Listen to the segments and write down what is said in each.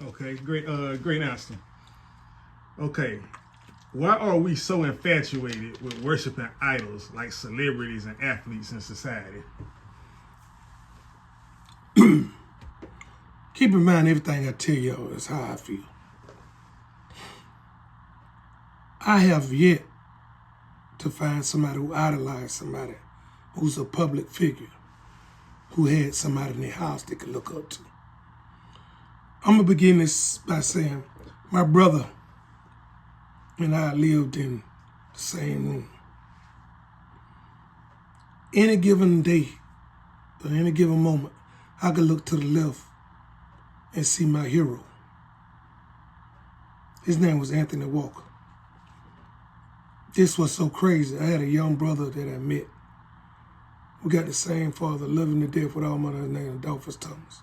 Okay, great answer. Okay, why are we so infatuated with worshiping idols like celebrities and athletes in society? Keep in mind, everything I tell y'all is how I feel. I have yet to find somebody who idolized somebody who's a public figure, who had somebody in their house they could look up to. I'm going to begin this by saying my brother and I lived in the same room. Any given day or any given moment, I could look to the left and see my hero. His name was Anthony Walker. This was so crazy. I had a young brother that I met. We got the same father, loving to death with all my other name, Adolphus Thomas.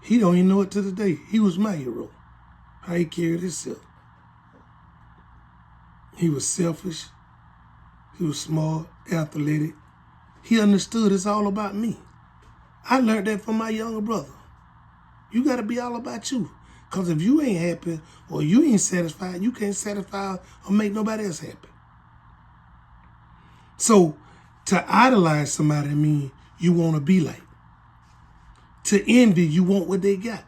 He don't even know it to this day. He was my hero. How he carried himself. He was selfish. He was smart, athletic. He understood it's all about me. I learned that from my younger brother. You got to be all about you. Because if you ain't happy or you ain't satisfied, you can't satisfy or make nobody else happy. So to idolize somebody means you want to be like. To envy, you want what they got.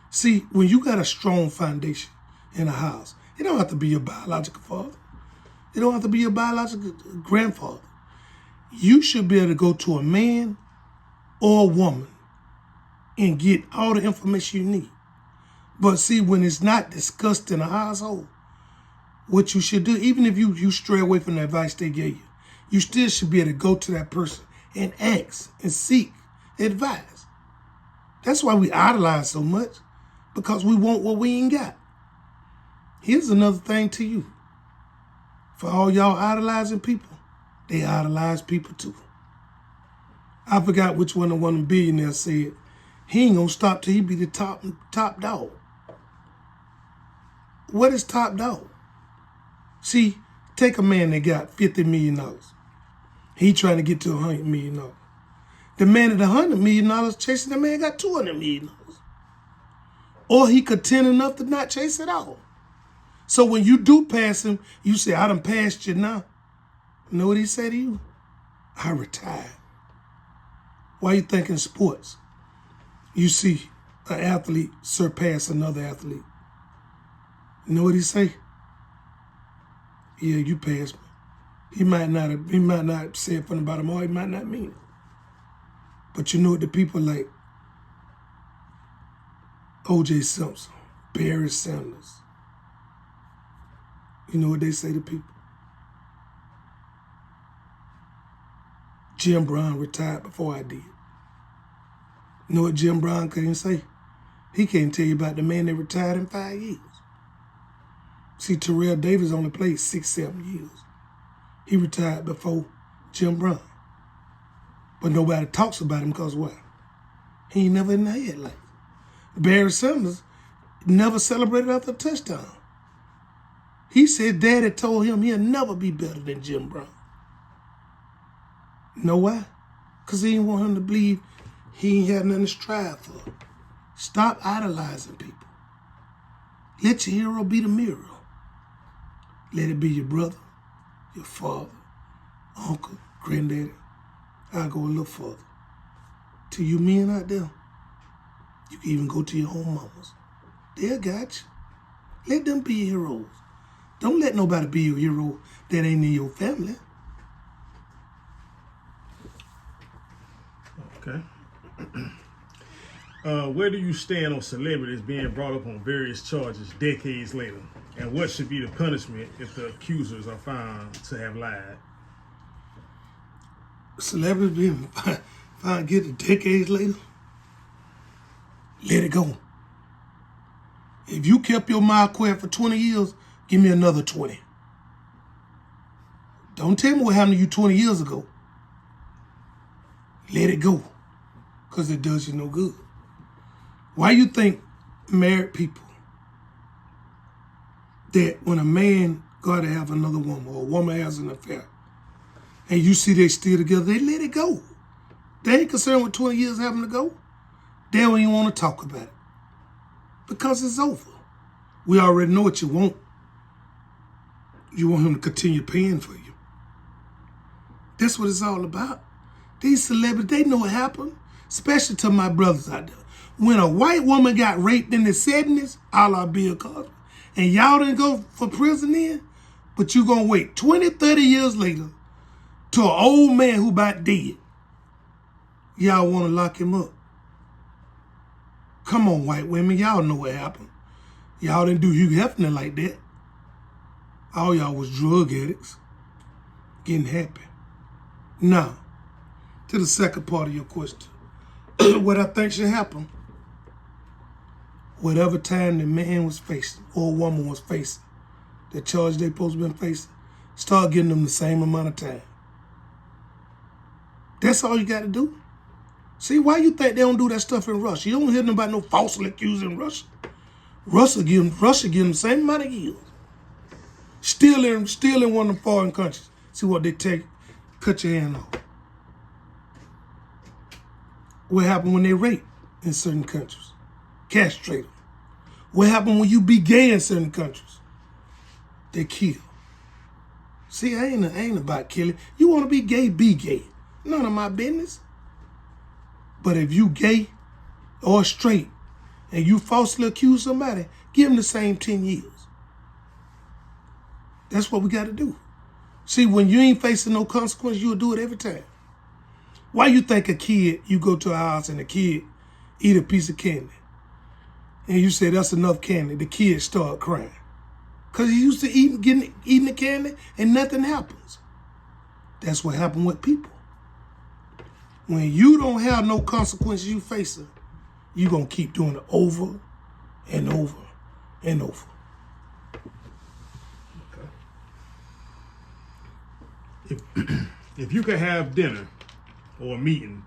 See, when you got a strong foundation in a house, it don't have to be your biological father. It don't have to be your biological grandfather. You should be able to go to a man or a woman and get all the information you need. But see, when it's not discussed in a household, what you should do, even if you stray away from the advice they gave you, you still should be able to go to that person and ask and seek advice. That's why we idolize so much, because we want what we ain't got. Here's another thing to you. For all y'all idolizing people, they idolize people too. I forgot which one of them billionaires said, he ain't gonna stop till he be the top dog. What is top dog? See, take a man that got $50 million. He trying to get to $100 million. The man at $100 million chasing the man got $200 million. Or he content enough to not chase it all. So when you do pass him, you say, I done passed you now. You know what he say to you? I retired. Why you think in sports, you see an athlete surpass another athlete? You know what he say? Yeah, you passed me. He might not say it from the bottom, or he might not mean it. But you know what the people like O.J. Simpson, Barry Sanders, you know what they say to people? Jim Brown retired before I did. You know what Jim Brown couldn't say? He can't tell you about the man that retired in 5 years. See, Terrell Davis only played 6-7 years. He retired before Jim Brown. But nobody talks about him because why? He ain't never in the headlights. Barry Sanders never celebrated after a touchdown. He said Daddy told him he'll never be better than Jim Brown. You know why? Because he didn't want him to believe he ain't had nothing to strive for. Stop idolizing people. Let your hero be the mirror. Let it be your brother, your father, uncle, granddaddy. I'll go a little further. To you men out there, you can even go to your own mamas. They'll got you. Let them be your heroes. Don't let nobody be your hero that ain't in your family. Okay. Where do you stand on celebrities being brought up on various charges decades later? And what should be the punishment if the accusers are found to have lied? Celebrities being found guilty decades later? Let it go. If you kept your mouth quiet for 20 years, give me another 20. Don't tell me what happened to you 20 years ago. Let it go, because it does you no good. Why you think married people, that when a man got to have another woman or a woman has an affair, and you see they still together, they let it go. They ain't concerned with 20 years having to go. They don't even want to talk about it because it's over. We already know what you want. You want him to continue paying for you. That's what it's all about. These celebrities, they know what happened, especially to my brothers out there. When a white woman got raped in the 70s, a la Bill Cosby, and y'all didn't go for prison then, but you gonna wait 20, 30 years later to an old man who about dead. Y'all wanna lock him up. Come on, white women, y'all know what happened. Y'all didn't do Hugh Hefner like that. All y'all was drug addicts, getting happy. Now, to the second part of your question. What I think should happen, whatever time the man was facing or woman was facing, the charge they supposed to been facing, start getting them the same amount of time. That's all you got to do. See, why you think they don't do that stuff in Russia? You don't hear them about no falsely accused in Russia. Russia give them the same amount of years. Still in one of the foreign countries. See what they take, cut your hand off. What happened when they rape in certain countries? Castrate them. What happened when you be gay in certain countries? They kill. See, I ain't about killing. You want to be gay, be gay. None of my business. But if you gay or straight and you falsely accuse somebody, give them the same 10 years. That's what we got to do. See, when you ain't facing no consequence, you'll do it every time. Why you think a kid, you go to a house and a kid eat a piece of candy and you say that's enough candy, the kid start crying? Because he used to eating the candy and nothing happens. That's what happened with people. When you don't have no consequences you facing, you're going to keep doing it over and over and over. If you could have dinner or a meeting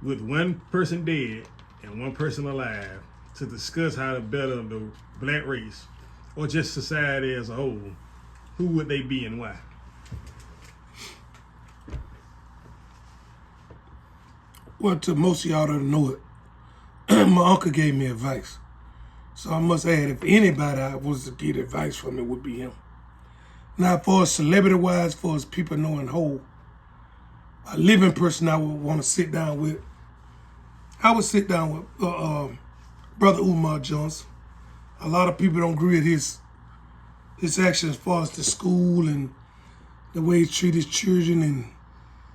with one person dead and one person alive to discuss how to better the black race or just society as a whole, who would they be and why? Well, to most of y'all that know it, my uncle gave me advice. So I must add, if anybody I was to get advice from, it would be him. Now, for celebrity-wise, for us people knowing whole, a living person I would want to sit down with, I would sit down with Brother Umar Johnson. A lot of people don't agree with his actions as far as the school and the way he treats his children and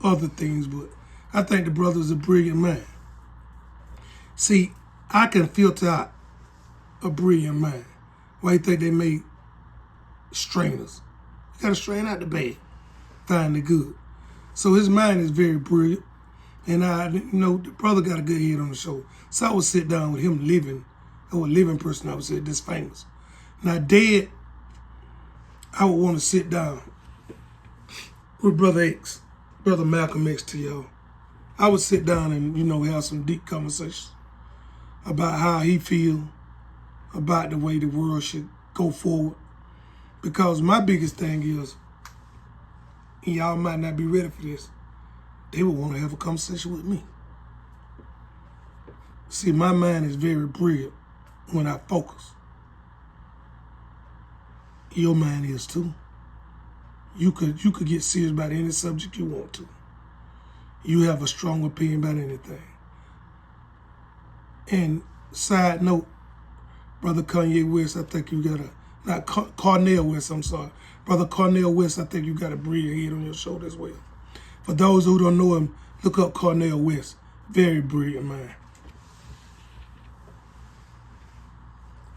other things, but I think the brother's a brilliant man. See, I can filter out a brilliant mind. Why you think they made strainers? You gotta strain out the bad, find the good. So his mind is very brilliant. And the brother got a good head on the shoulder. So I would sit down with him living, or a living person, I would say, that's famous. Now dead, I would want to sit down with Brother X, Brother Malcolm X to y'all. I would sit down and, have some deep conversations about how he feel about the way the world should go forward. Because my biggest thing is, and y'all might not be ready for this, they would want to have a conversation with me. See, my mind is very brilliant when I focus. Your mind is too. You could get serious about any subject you want to. You have a strong opinion about anything. And side note, Brother Kanye West, I think you got Cornel West, I'm sorry. Brother Cornel West, I think you got a brilliant head on your shoulder as well. For those who don't know him, look up Cornel West. Very brilliant man.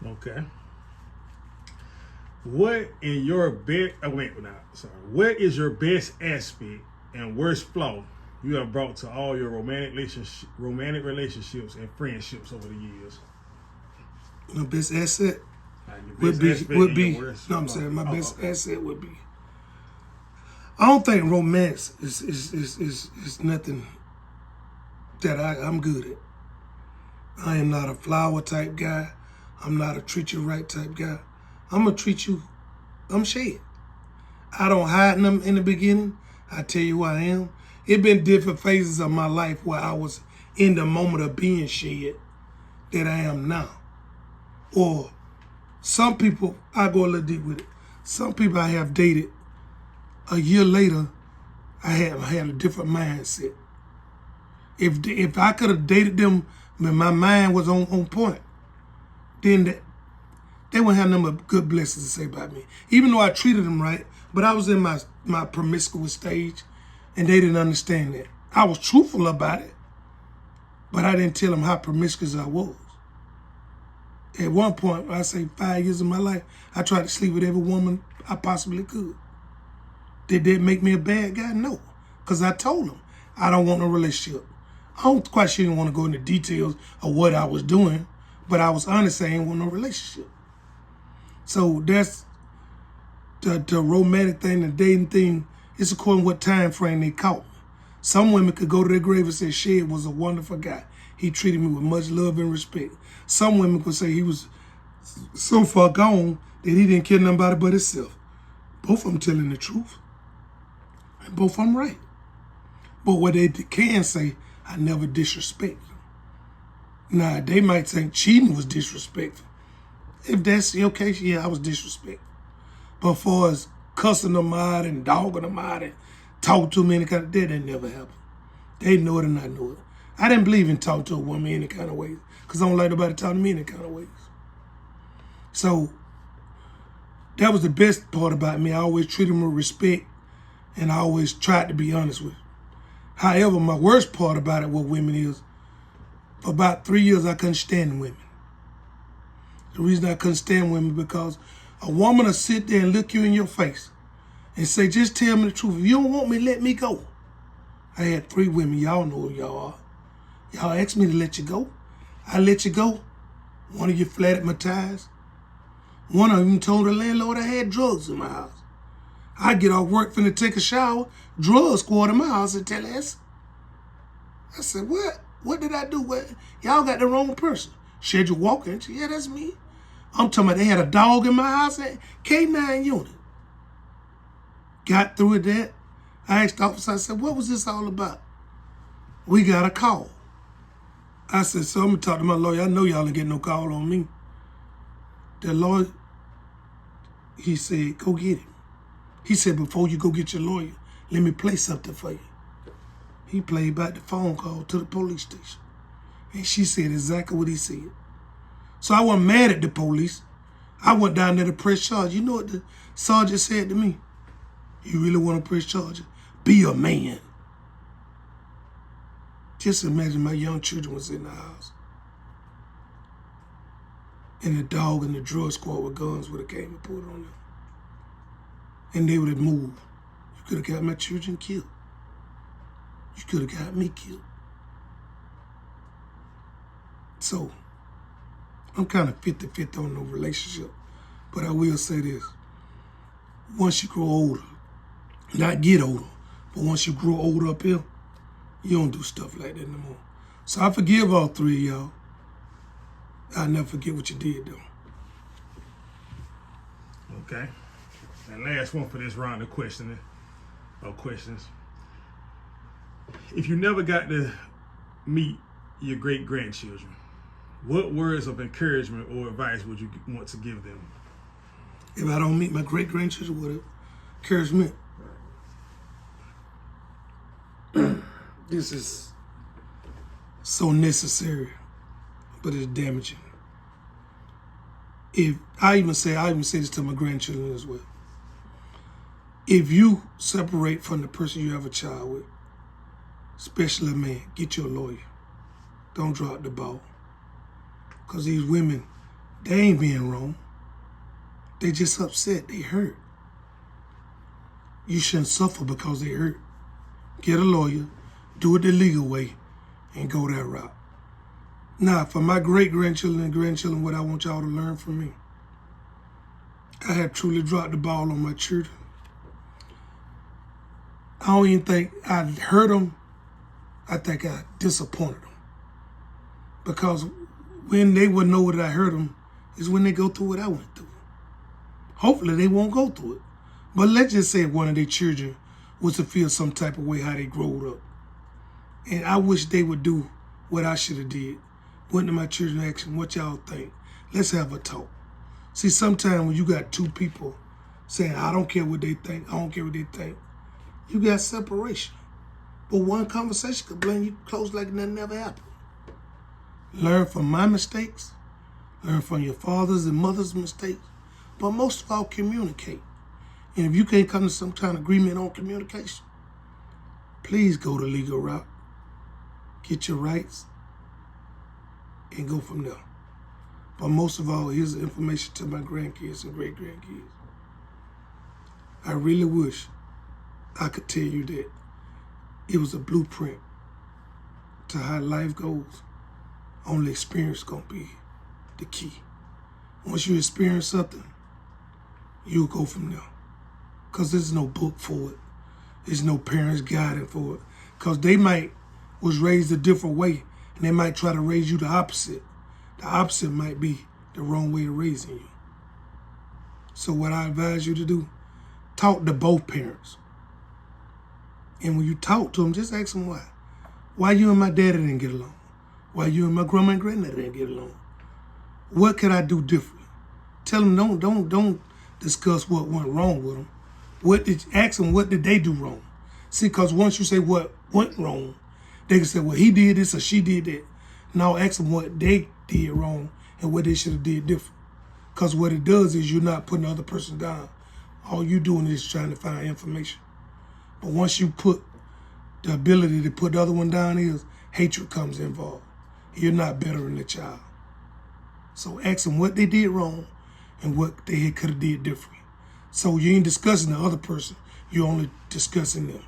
Okay. What is your best aspect and worst flaw you have brought to all your romantic relationships and friendships over the years? My best asset my best asset would be, I don't think romance is nothing that I'm good at. I am not a flower type guy. I'm not a treat you right type guy. I'm going to treat you, I'm shade. I don't hide them in the beginning. I tell you who I am. It been different phases of my life where I was in the moment of being shed that I am now. Or some people, I go a little deep with it. Some people I have dated, a year later, I had a different mindset. If I could have dated them when my mind was on point, then they wouldn't have nothing but good blessings to say about me. Even though I treated them right, but I was in my promiscuous stage, and they didn't understand that. I was truthful about it, but I didn't tell them how promiscuous I was. At one point, I say 5 years of my life, I tried to sleep with every woman I possibly could. Did that make me a bad guy? No, because I told them I don't want a relationship. I don't quite sure didn't want to go into details of what I was doing, but I was honest, I ain't want no relationship. So that's the romantic thing, the dating thing. It's according to what time frame they caught me. Some women could go to their grave and say, Shed was a wonderful guy. He treated me with much love and respect. Some women could say he was so far gone that he didn't care nothing about it but himself. Both of them telling the truth. And both of them right. But what they can say, I never disrespected them. Now, they might think cheating was disrespectful. If that's your case, yeah, I was disrespectful. But as far as cussing them out and dogging them out and talk to me any kind of, that never happened. They know it and I know it. I didn't believe in talking to a woman any kind of ways because I don't like nobody talking to me any kind of ways. So that was the best part about me. I always treated them with respect and I always tried to be honest with them. However, my worst part about it with women is for about 3 years I couldn't stand women. The reason I couldn't stand women because a woman will sit there and look you in your face and say, just tell me the truth. If you don't want me, let me go. I had 3 women. Y'all know who y'all are. Y'all asked me to let you go. I let you go. One of you flattered my tires. One of them told the landlord I had drugs in my house. I get off work finna take a shower, drug squad in my house and tell us. I said, what? What did I do? What? Y'all got the wrong person. Schedule walking. Yeah, that's me. I'm talking about they had a dog in my house at K9 unit. Got through with that. I asked the officer, I said, what was this all about? We got a call. I said, so I'm going to talk to my lawyer. I know y'all ain't getting no call on me. The lawyer, he said, go get him. He said, before you go get your lawyer, let me play something for you. He played back the phone call to the police station. And she said exactly what he said. So I wasn't mad at the police. I went down there to press charge. You know what the sergeant said to me? You really want to press charges? Be a man. Just imagine my young children was in the house. And the dog and the drug squad with guns would have came and put it on them. And they would have moved. You could have got my children killed. You could have got me killed. So, I'm kind of 50-50 on no relationship. But I will say this. Once you grow older, not get older, but once you grow older up here, you don't do stuff like that no more. So I forgive all 3 of y'all. I'll never forget what you did, though. Okay. And last one for this round of questions. If you never got to meet your great-grandchildren, what words of encouragement or advice would you want to give them? If I don't meet my great-grandchildren, what encouragement? This is so necessary, but it's damaging. I even say this to my grandchildren as well. If you separate from the person you have a child with, especially a man, get your lawyer. Don't drop the ball. Because these women, they ain't being wrong. They just upset. They hurt. You shouldn't suffer because they hurt. Get a lawyer, do it the legal way, and go that route. Now, for my great-grandchildren and grandchildren, what I want y'all to learn from me, I have truly dropped the ball on my children. I don't even think I hurt them. I think I disappointed them. Because when they would know what I hurt them is when they go through what I went through. Hopefully they won't go through it. But let's just say one of their children was to feel some type of way how they growed up. And I wish they would do what I should have did went to my children and asked them, what y'all think? Let's have a talk. See, sometimes when you got two people saying, I don't care what they think, I don't care what they think, you got separation. But one conversation could bring you close like nothing ever happened. Learn from my mistakes. Learn from your father's and mother's mistakes. But most of all, communicate. And if you can't come to some kind of agreement on communication, please go the legal route. Get your rights and go from there. But most of all, here's the information to my grandkids and great-grandkids. I really wish I could tell you that it was a blueprint to how life goes. Only experience gonna be the key. Once you experience something, you'll go from there. Because there's no book for it. There's no parents guiding for it. Because they was raised a different way, and they might try to raise you the opposite. The opposite might be the wrong way of raising you. So what I advise you to do, talk to both parents. And when you talk to them, just ask them why. Why you and my daddy didn't get along? Why you and my grandma and granddaddy didn't get along? What could I do differently? Tell them don't discuss what went wrong with them. Ask them what did they do wrong? See, because once you say what went wrong, they can say, well, he did this or she did that. Now ask them what they did wrong and what they should have did different. Because what it does is you're not putting the other person down. All you're doing is trying to find information. But once you put the ability to put the other one down, is hatred comes involved. You're not better than the child. So ask them what they did wrong and what they could have did differently. So you ain't discussing the other person, you're only discussing them.